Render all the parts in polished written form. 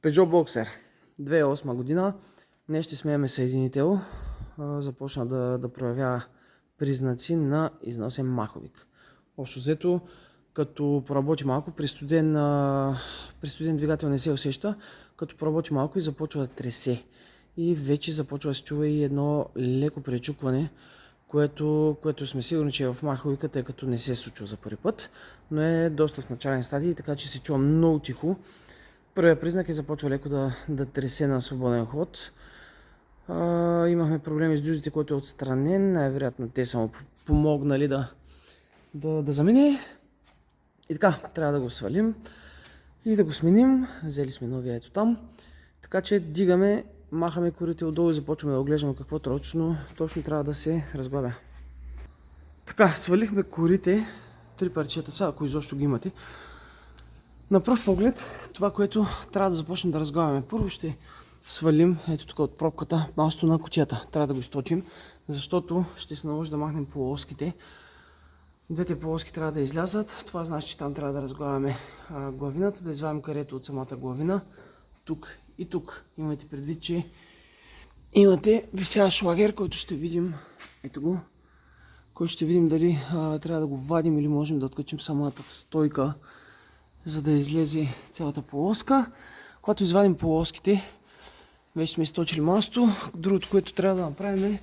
Peugeot Boxer 2008 година. Днес ще сменяме съединител. Започна да проявява признаци на износен маховик. Общо взето, като поработи малко, при студен двигател не се усеща, като поработи малко и започва да тресе. И вече започва да се чува и едно леко пречукване, което сме сигурни, че е в маховика, тъй като не се е случва за първи път, но е доста в начален стадий, така че се чува много тихо. Първият признак е започва леко да тресе на свободен ход. Имахме проблеми с дюзите, който е отстранен. Най-вероятно те са му помогнали да замине. И така, трябва да го свалим и да го сменим. Взели сме новия ето там. Така че дигаме, махаме корите отдолу и започваме да оглеждаме какво точно трябва да се разглавя. Така, свалихме корите, 3 парчета са, ако изобщо ги имате. На пръв поглед, това, което трябва да започнем да разглавяме. Първо ще свалим, ето тук от пробката, масото на кутията. Трябва да го източим, защото ще се наложи да махнем полоските. Двете полоски трябва да излязат. Това значи, че там трябва да разглавяме главината, да извадим карето от самата главина. Тук и тук. Имайте предвид, че имате висящ лагер, който ще видим. Ето го. Който ще видим дали трябва да го вадим или можем да откачим самата стойка, за да излезе цялата полоска. Когато извадим полоските, вече сме източили масото. Другото, което трябва да направим е,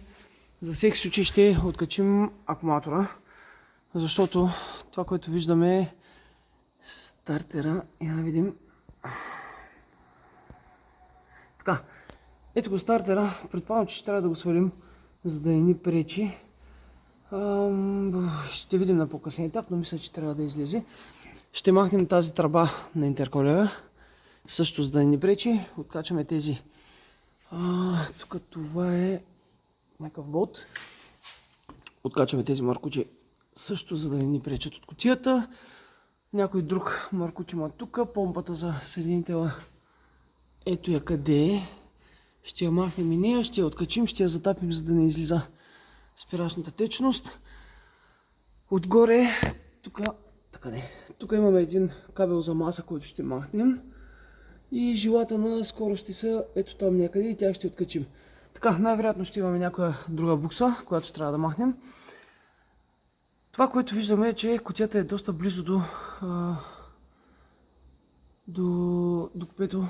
за всеки случай ще откачим акумулатора, защото това, което виждаме е стартера. И да видим. Така, ето го стартера. Предполагам, че ще трябва да го свалим, за да не ни пречи. Ще видим на по-късен етап, но мисля, че трябва да излезе. Ще махнем тази тръба на интерколера, също за да не пречи. Откачаме тези. Тук това е някакъв болт. Откачаме тези маркучи също, за да не ни пречат от кутията. Някой друг маркуч има тук. Помпата за съединителя. Ето я къде е. Ще я махнем и нея, ще я откачим, ще я затапим, за да не излиза спирачната течност. Отгоре, тук имаме един кабел за маса, който ще махнем. И жилата на скорости са ето там някъде и тях ще откачим. Така, най-вероятно ще имаме някоя друга букса, която трябва да махнем. Това, което виждаме е, че кутията е доста близо до купето,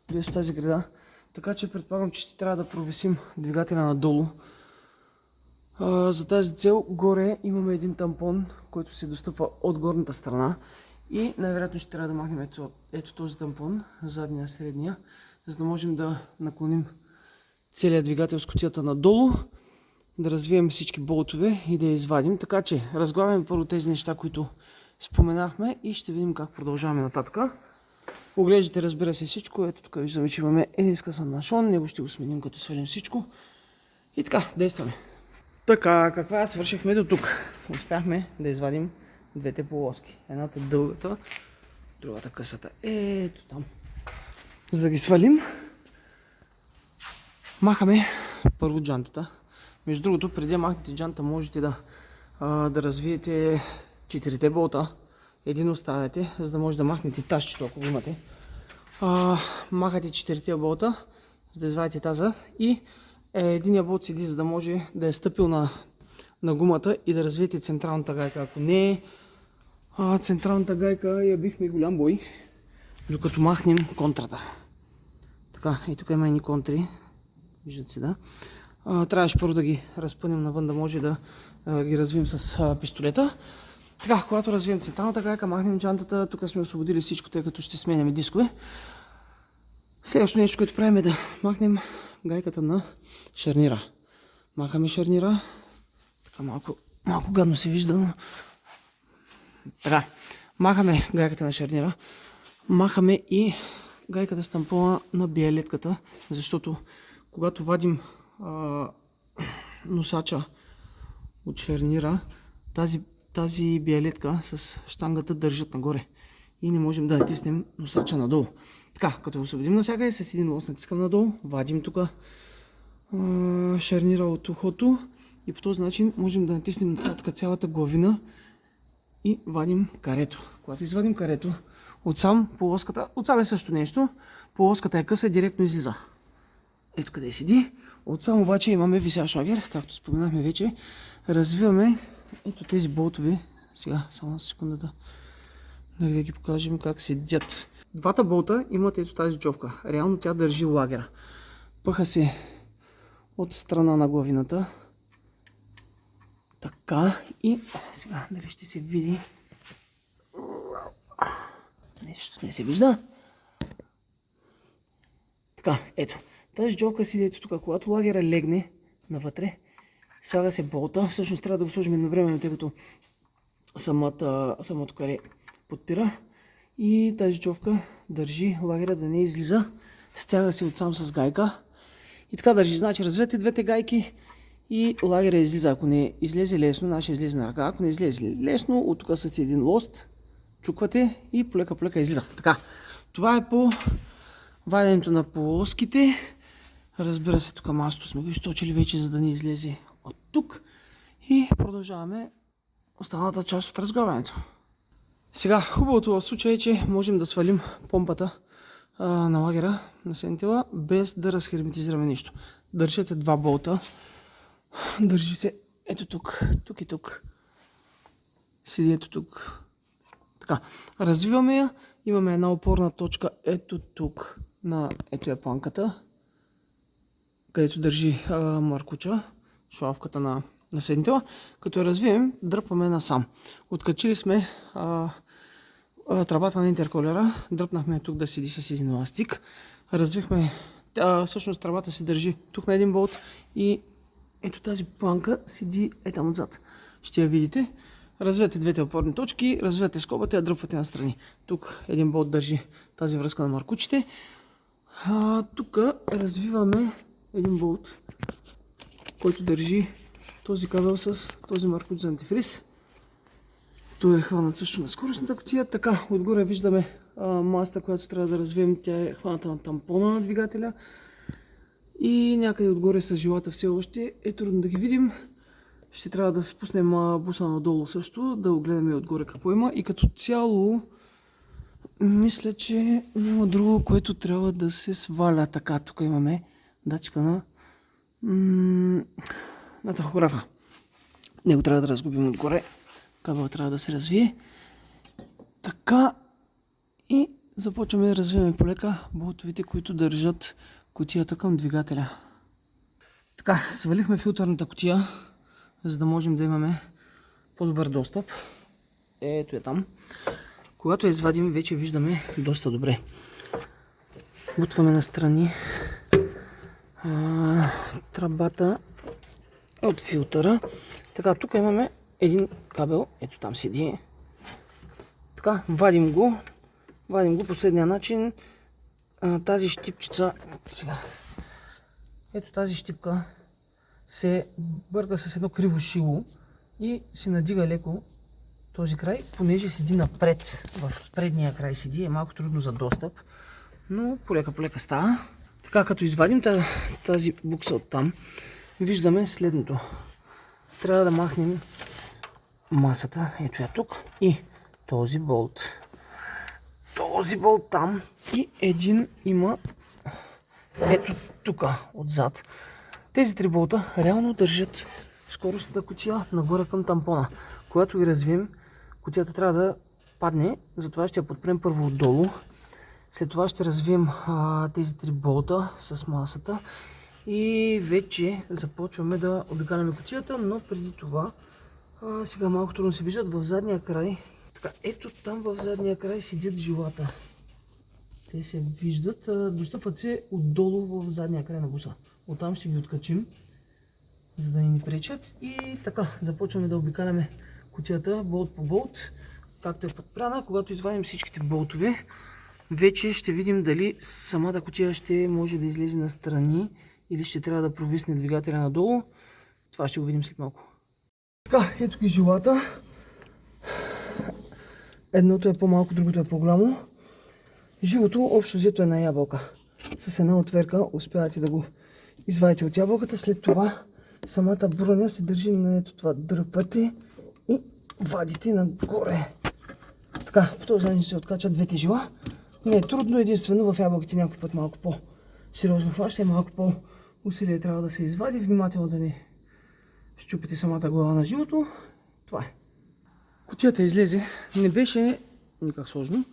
близо тази града. Така че предполагам, че ще трябва да провесим двигателя надолу. За тази цел горе имаме един тампон, който се достъпва от горната страна. И най-вероятно ще трябва да махнем ето този тампон, задния, средния, за да можем да наклоним целият двигател с кутията надолу, да развием всички болтове и да я извадим. Така че разглавяме първо тези неща, които споменахме и ще видим как продължаваме нататък. Оглеждате, разбира се, всичко. Ето тук виждаме, че имаме един скъсан нашон, него ще го сменим като свалим всичко. И така, действаме. Така, каква свършихме до тук? Успяхме да извадим двете полоски. Едната дългата, другата късата. Ето там. За да ги свалим, махаме първо джантата. Между другото, преди да махнете джанта, можете да развиете 4 болта. Един оставяте, за да може да махнете тащето, ако го имате. Махате 4 болта, за да извадите таза и единия болт седи, за да може да е стъпил на гумата и да развиете централната гайка. Ако не е централната гайка, я бихме голям бой, докато махнем контрата. Така, и тук има едни контри. Виждате се, да. Трябваше първо да ги разпънем навън, да може да ги развием с пистолета. Така, когато развием централната гайка, махнем джантата. Тук сме освободили всичко, тъй като ще сменяме дискове. Следващото нещо, което правим е да махнем гайката на шарнира. Махаме шарнира. Така малко гадно се вижда, но... Така, махаме гайката на шарнира. Махаме и гайката с тампона на биелетката, защото когато вадим носача от шарнира, тази биелетка с щангата държат нагоре и не можем да натиснем носача надолу. Така, като освободим навсякъде, с един лост натискам надолу, вадим тук шарнира от ухото и по този начин можем да натиснем нататък цялата главина и вадим карето. Когато извадим карето, Отсам полоската, отсам е също нещо. Полоската е къса и директно излиза. Ето къде седи. Отсам обаче имаме висящ лагер, както споменахме вече. Развиваме ето тези болтове. Сега, само на секундата. Да ги покажем как седят. Двата болта имат ето тази джовка. Реално тя държи лагера. Пъха се от страна на главината. Така и сега дали ще се види. Нещо не се вижда. Така, ето. Тази джовка седи ето тук. Когато лагера легне навътре, слага се болта. Всъщност трябва да го сложим едновременно, тъй като самото каре подпира. И тази джовка държи лагера да не излиза. Стяга се отсам с гайка. И така държи. Значи развете двете гайки и лагера излиза. Ако не излезе лесно, нашия излезе на ръка. Ако не излезе лесно, от тук са един лост. Чуквате и полека излиза. Така. Това е по ваденето на полоските. Разбира се, тук масото сме го източили вече, за да не излезе от тук. И продължаваме останалата част от разглавянето. Сега, хубавото в случая е, че можем да свалим помпата на лагера на сентила, без да разхерметизираме нищо. Държите два болта. Държи се ето тук, тук и тук. Седи ето тук. Така, развиваме я. Имаме една опорна точка ето тук на ето я планката, където държи маркуча, шлавката на седнитела. Като я развием, дръпваме насам. Откачили сме тръбата на интерколера, дръпнахме тук да седи с един ластик. Развихме, всъщност тръбата се държи тук на един болт и ето тази планка седи там отзад. Ще я видите. Развете двете опорни точки, развете скобата и я дръпвате настрани. Тук един болт държи тази връзка на маркучите. Тук развиваме един болт, който държи този кабел с този маркуч за антифриз. Той е хванат също на скоростната кутия. Така, отгоре виждаме масата, която трябва да развием. Тя е хваната на тампона на двигателя. И някъде отгоре с жилата все още е трудно да ги видим. Ще трябва да спуснем буса надолу също, да огледаме отгоре какво има. И като цяло, мисля, че няма друго, което трябва да се сваля. Така, тук имаме датчика на тахографа. Него трябва да разгубим отгоре. Кабел трябва да се развие. Така и започваме да развиваме полека болтовите, които държат кутията към двигателя. Така, свалихме филтърната кутия, за да можем да имаме по-добър достъп. Ето е там. Когато я извадим, вече виждаме доста добре. Бутваме настрани тръбата от филтъра. Така, тук имаме един кабел, ето там седи. Така, вадим го последния начин. Тази щипчица, сега, ето тази щипка се бърка с едно криво шило и се надига леко този край, понеже седи напред, в предния край седи, е малко трудно за достъп, но полека става. Така, като извадим тази букса от там, виждаме следното. Трябва да махнем масата, ето я тук, и този болт. Този болт там и един има ето тук, отзад. Тези три болта реално държат скоростната кутия нагоре към тампона. Когато ги развием, кутията трябва да падне, затова ще я подпрем първо отдолу. След това ще развием тези три болта с масата и вече започваме да обикаляме кутията, но преди това сега малко трудно се виждат в задния край. Така, ето там в задния край седят жилата. Те се виждат, достъпват се отдолу в задния край на буса. Оттам ще ги откачим, за да ни пречат. И така, започваме да обикаляме кутията болт по болт, както е подпряна. Когато извадим всичките болтове, вече ще видим дали самата кутия ще може да излезе настрани или ще трябва да провисне двигателя надолу. Това ще го видим след малко. Така, ето ги жилата. Едното е по-малко, другото е по-голямо. Жилото общо взето е на ябълка. С една отверка успявате да го извадите от ябълката. След това самата броня се държи на ето това. Дърпате и вадите нагоре. Така, по този начин се откачат двете жила. Не е трудно, единствено в ябълките някой път малко по-сериозно фаща и малко по-усилие трябва да се извади. Внимателно да не щупите самата глава на жилото. Това е. Кутията излезе. Не беше никак сложно.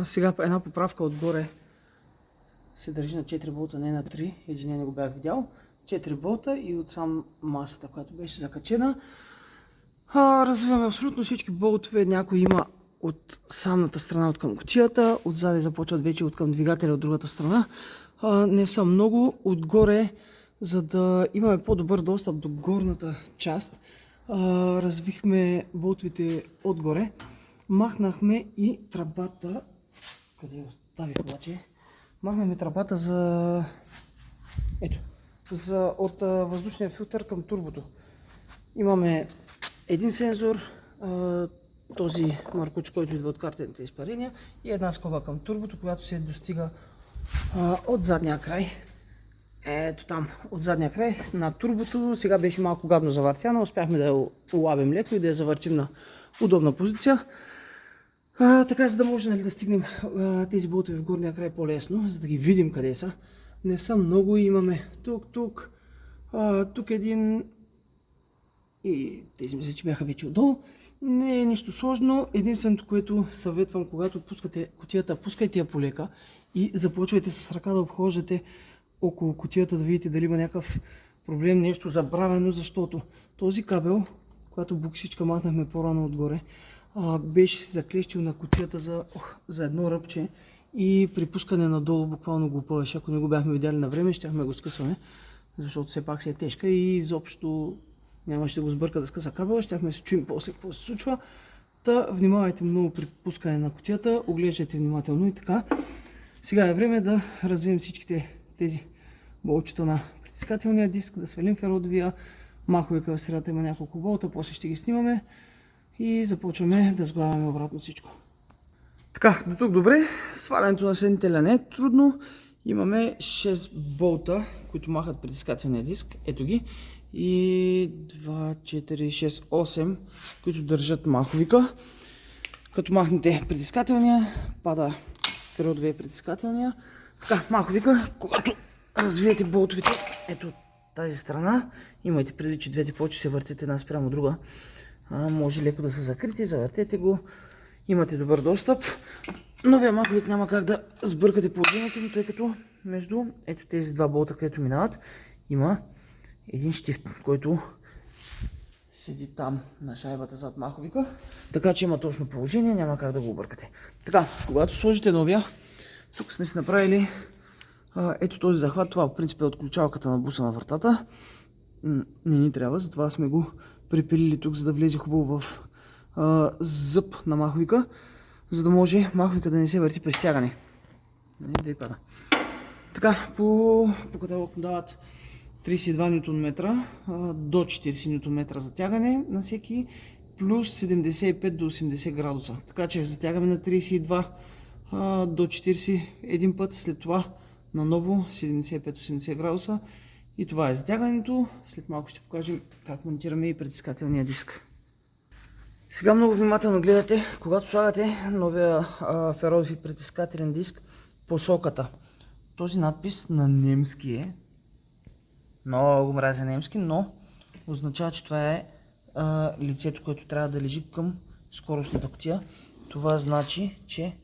Сега една поправка отгоре се държи на 4 болта, не на 3. Един не го бях видял. 4 болта и отсам масата, която беше закачена. Развиваме абсолютно всички болтове. Някой има от самната страна от към кутията, отзади започват вече от към двигателя от другата страна. Не са много. Отгоре, за да имаме по-добър достъп до горната част, развихме болтовете отгоре. Махнахме и тръбата. Къде я оставих обаче? Махнахме тръбата за... Ето. От въздушния филтър към турбото. Имаме един сензор, този маркуч, който идва от картените изпарения, и една скоба към турбото, която се достига от задния край. Ето там, от задния край на турбото. Сега беше малко гадно завъртяна, успяхме да я улавим леко и да я завъртим на удобна позиция. Така, за да може да стигнем тези болтове в горния край по-лесно, за да ги видим къде са. Не са много, имаме тук един и тези мисля, че бяха вече отдолу. Не е нищо сложно. Единственото, което съветвам, когато пускате кутията, пускайте я полека и започвайте с ръка да обхождате около кутията, да видите дали има някакъв проблем, нещо забравено, защото този кабел, когато буксичка махнахме по-рано отгоре, беше заклещил на кутията за едно ръбче и при пускане надолу буквално го пълеше. Ако не го бяхме видяли на време, щяхме го скъсаме, защото все пак си е тежка и изобщо нямаше да го сбърка да скъса кабела, щяхме се чуем после какво се случва. Внимавайте много при пускане на кутията, оглеждайте внимателно и така. Сега е време да развием всичките тези болчета на притискателния диск, да свалим феродовия маховика, в средата има няколко болта, после ще ги снимаме и започваме да сглавяме обратно всичко. Така, до тук добре. Свалянето на съединителя не е трудно. Имаме 6 болта, които махат притискателния диск. Ето ги. И 2, 4, 6, 8, които държат маховика. Като махнете притискателния, пада феродовия притискателния. Така, маховика, когато развиете болтовете, ето тази страна, имайте предвид, че двете плочи се въртят една спрямо друга. Може леко да са закрити, завъртете го, имате добър достъп. Новия маховик няма как да сбъркате положението му, тъй като между ето тези два болта, където минават, има един щифт, който седи там на шайбата зад маховика. Така че има точно положение, няма как да го объркате. Така, когато сложите новия, тук сме си направили ето този захват. Това в принцип е отключалката на буса на вратата. Не ни трябва, затова сме го припилили тук, за да влезе хубаво в зъб на маховика, за да може маховика да не се върти при стягане. Да и пада. Така, по каталог дават 32 Нм до 40 Нм затягане на всеки, плюс 75 до 80 градуса. Така че затягаме на 32 до 40 един път, след това наново 75-80 градуса. И това е затягането. След малко ще покажем как монтираме и притискателния диск. Сега много внимателно гледате, когато слагате новия феродов и притискателен диск, посоката. Този надпис на немски е. Много мразя немски, но означава, че това е лицето, което трябва да лежи към скоростната кутия. Това значи, че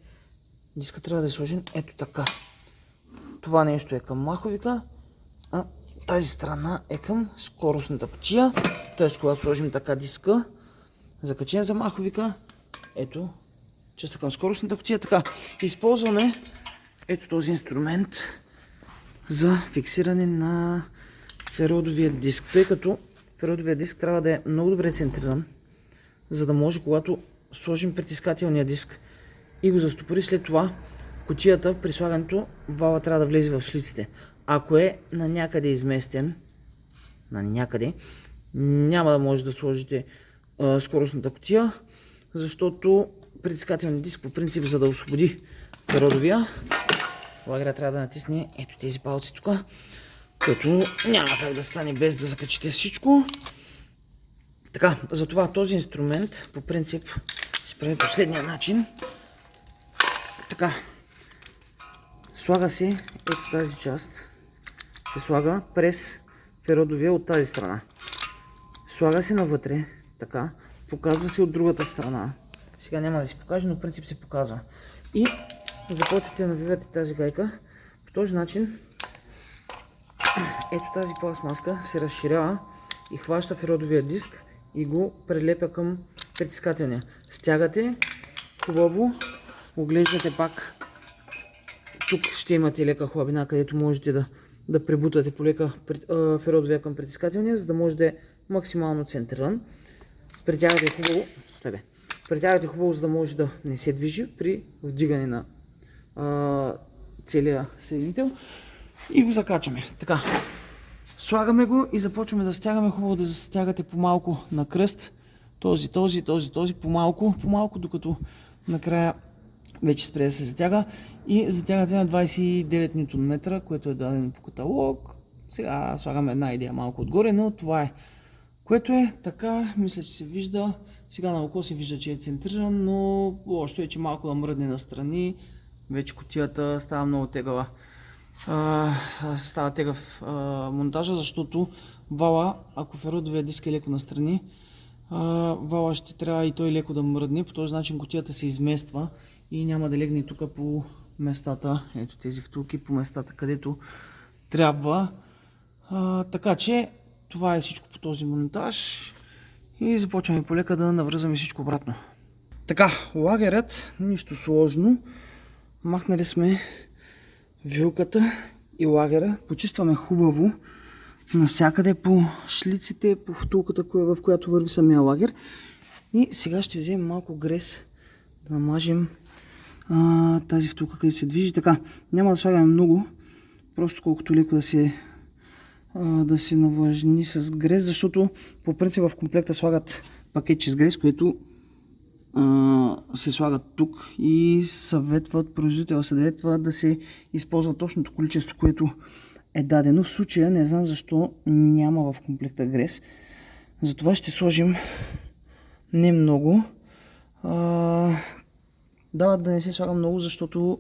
диска трябва да е сложен ето така. Това нещо е към маховика, а тази страна е към скоростната кутия. Т.е. когато сложим така диска, закачен за маховика, ето частта към скоростната кутия. Така, използваме ето този инструмент за фиксиране на феродовия диск, тъй като феродовия диск трябва да е много добре центриран, за да може, когато сложим притискателния диск и го застопори, след това кутията при слагането вала трябва да влезе в шлиците. Ако е на някъде изместен, няма да може да сложите скоростната кутия, защото притискателният диск по принцип, за да освободи феродовия, лагера трябва да натисне ето тези палци тук, което няма как да стане без да закачите всичко. Така, затова този инструмент по принцип се прави последния начин. Така. Слага се ето тази част. Се слага през феродовия от тази страна. Слага се навътре. Така. Показва се от другата страна. Сега няма да си покажа, но в принцип се показва. И започвате да навивате тази гайка. По този начин ето тази пластмаска се разширява и хваща феродовия диск и го прилепя към притискателния. Стягате хубаво, оглеждате пак. Тук ще имате лека хлабина, където можете да прибутате полека феродовия към притискателния, за да може да е максимално центриран. Притягате хубаво, притягате хубаво, за да може да не се движи при вдигане на целия съединител. И го закачаме. Така. Слагаме го и започваме да стягаме. Хубаво да стягате по-малко на кръст. Този, по-малко, докато накрая вече спре да се затяга. И затягате на 29 Нм, което е дадено по каталог. Сега слагаме една идея малко отгоре, но това е. Което е така, мисля, че се вижда. Сега на око се вижда, че е центриран, но лошото е, че малко да мръдне настрани. Вече кутията става много тегава. Става тегав монтажа, защото вала, ако феродовия диск е леко настрани, вала ще трябва и той леко да мръдне. По този начин кутията се измества и няма да легне тук по местата, ето тези втулки, по местата, където трябва. Така че това е всичко по този монтаж и започваме полека да навръзваме всичко обратно. Така, лагерът, нищо сложно. Махнали сме вилката и лагера, почистваме хубаво навсякъде по шлиците, по втулката, в която върви самия лагер. И сега ще вземем малко грес да намажем тази втулка, където се движи. Така, няма да слагаме много, просто колкото леко да се навлажни с грес, защото по принцип в комплекта слагат пакетче с грес, което се слагат тук и производителя съветва да се използва точното количество, което е дадено. В случая не знам защо няма в комплекта грес. Затова ще сложим не много. Дават да не се слага много, защото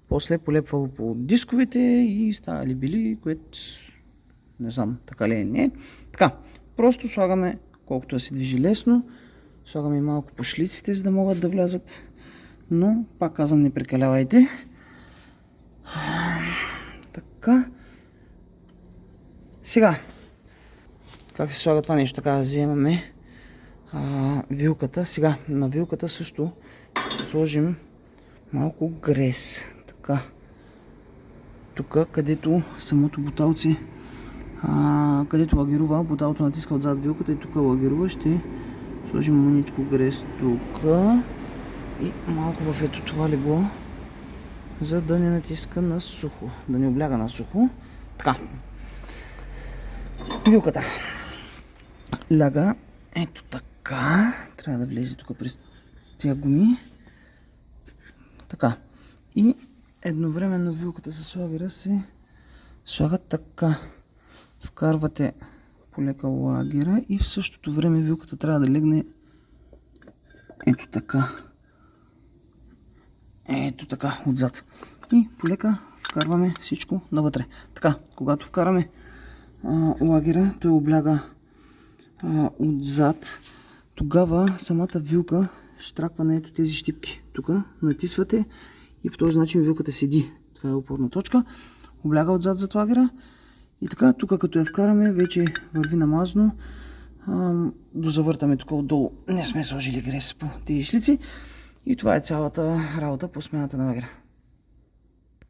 после полепвало по дисковете и ставали били, което не знам така ли е, не. Така, просто слагаме колкото да се движи лесно. Слагаме малко по шлиците, за да могат да влязат. Но, пак казвам, не прекалявайте. Така. Сега, как се слага това нещо? Така, вземаме вилката. Сега, на вилката също ще сложим малко грес. Така. Тук, където самото буталце, където лагерува, буталото натиска отзад вилката и тук лагерува, ще сложим мъничко грес тук и малко в ето това легло, за да не натиска на сухо, да не обляга на сухо. Така. Вилката ляга ето така. Трябва да влезе тук през тия гуми. Така. И едновременно вилката с лагера се слага така. Вкарвате полека лагера и в същото време вилката трябва да легне ето така. Ето така, отзад. И полека вкарваме всичко навътре. Така, когато вкараме лагера, той обляга отзад. Тогава самата вилка штраква на ето тези щипки. Тук натисвате и по този начин вилката седи. Това е опорна точка. Обляга отзад зад лагера. И така, тук като я вкараме, вече върви намазно. Дозавъртаме тук отдолу. Не сме сложили грес по тези шлици. И това е цялата работа по смяната на лагера.